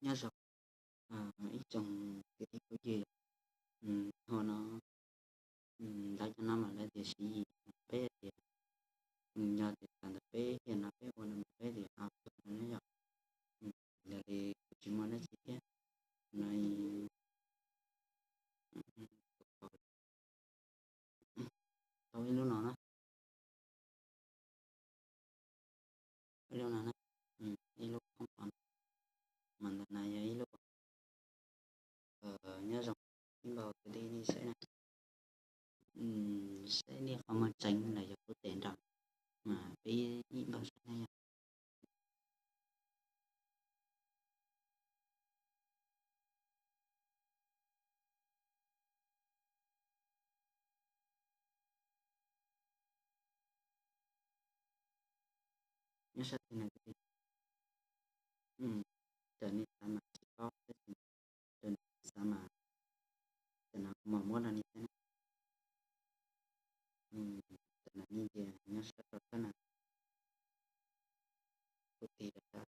nhớ rằng ý chồng cái gì hồi nó đã cho nó mà lên thì sĩ gì bé thì nhờ thì thành bé hiện nó bé còn bé thì học nó nhở giờ thì chỉ muốn nó chỉ thế này tôi lúc nào nó lúc nào nó đi lúc không còn mình lần này ấy lúc nhớ rằng nhưng vào cái đi sẽ này sẽ đi không mà tránh là do có tiền rồi mà bây những bảo sẽ này nhớ sao thế này thì trở nên sama chỉ có cái trở nên sama trở nên mà muốn là như thế này trở nên như thế nhớ sao rồi cái này có tiền là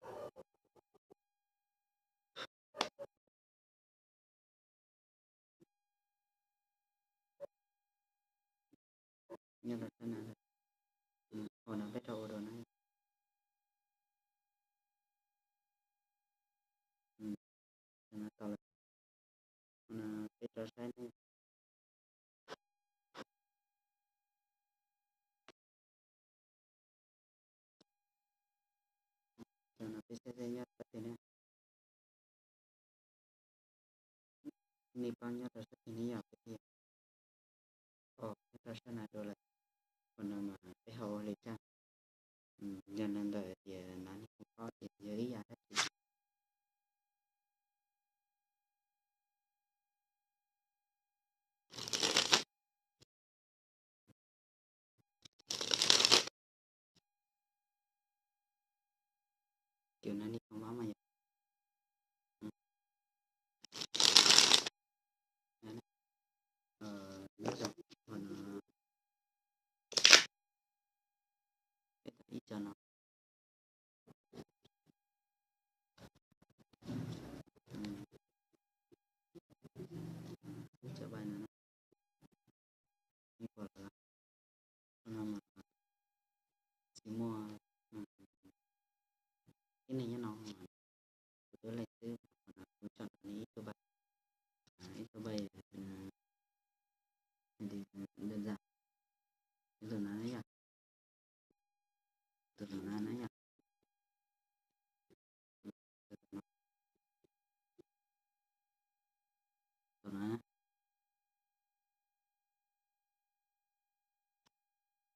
nhớ là cái này hồi nào biết đâu rồi này trở nên tao là biết rồi sai này trở nên biết sai nhớ cái thế này ni bao nhiêu rồi sai này giờ cái gì nhớ rồi sai này rồi lại còn nào mà cái hậu lịch ra giờ nên đợi thì nó không có thì giới ra hết kiểu nó đi không báo mà nó rộng còn cái ý cho nó cho bài nó như vậy là nó mà chỉ mua cái này nó mà tôi lấy từ mà tôi chọn ý tôi bài thì đơn giản từ nó đấy à từ nó đấy à từ nó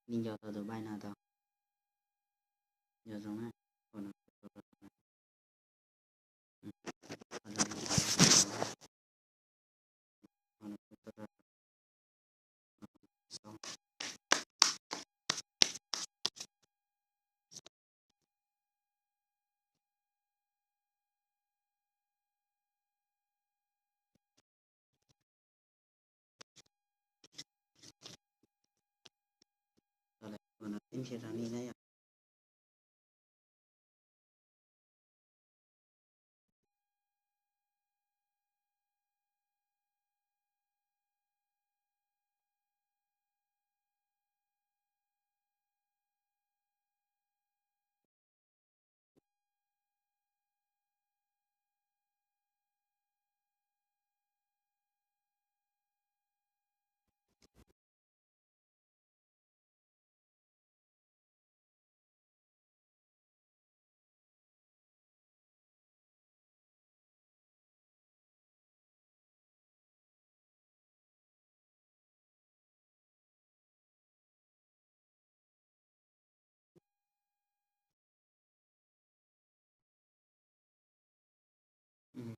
nhìn giờ từ bài nào tao giờ giống này còn nó xong rồi lại còn nó tính chia ra đi đấy à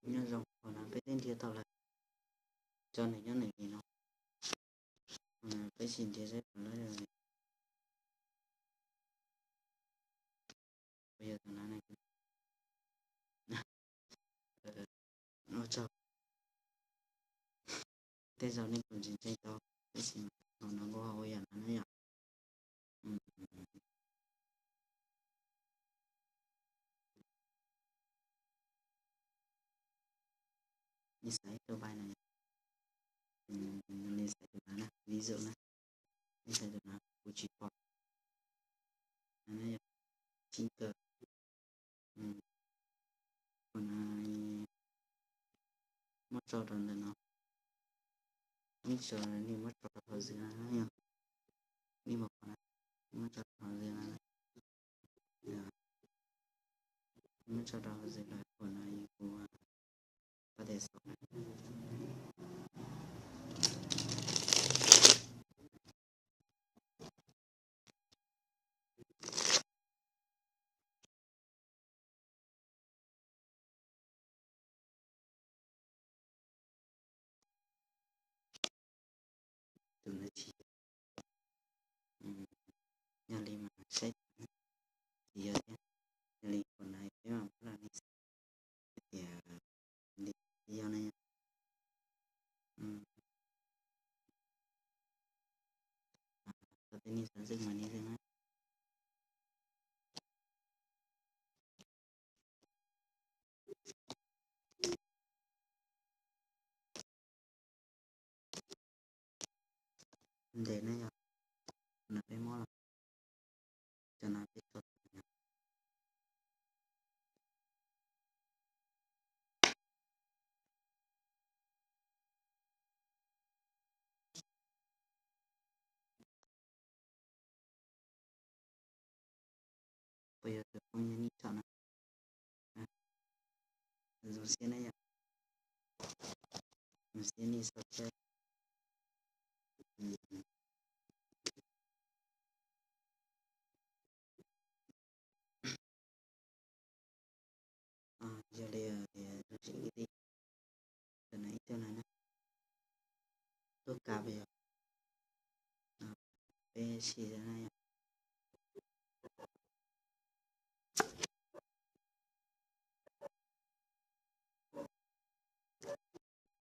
nhân rộng còn nó cái tên kia tao là cho này nhớ này thì nó cái xin thì sẽ còn lấy được bây giờ thằng này nó cho thế giờ nên còn gì chơi tao cái xin nó có hồi à nó nhỉ Nisai từ bài này nisai từ nó ví dụ này nisai từ nó uchipo này chinker còn mất cho rồi nó mất cho đi mất cho thời gian này đi một con mất cho thời gian này mất cho thời gian này còn này của có thể sau này từ nó chỉ nhà li mà sẽ thì giờ nhé li còn này nếu mà là đi thì đi giờ này tapi ini saya mani dengan để này là cái món cho nó biết tốt bây giờ không như chọn này rồi xin này mình xin đi sau chơi giờ đây thì tôi sẽ đi từ nãy tới này tôi cà về cái gì thế này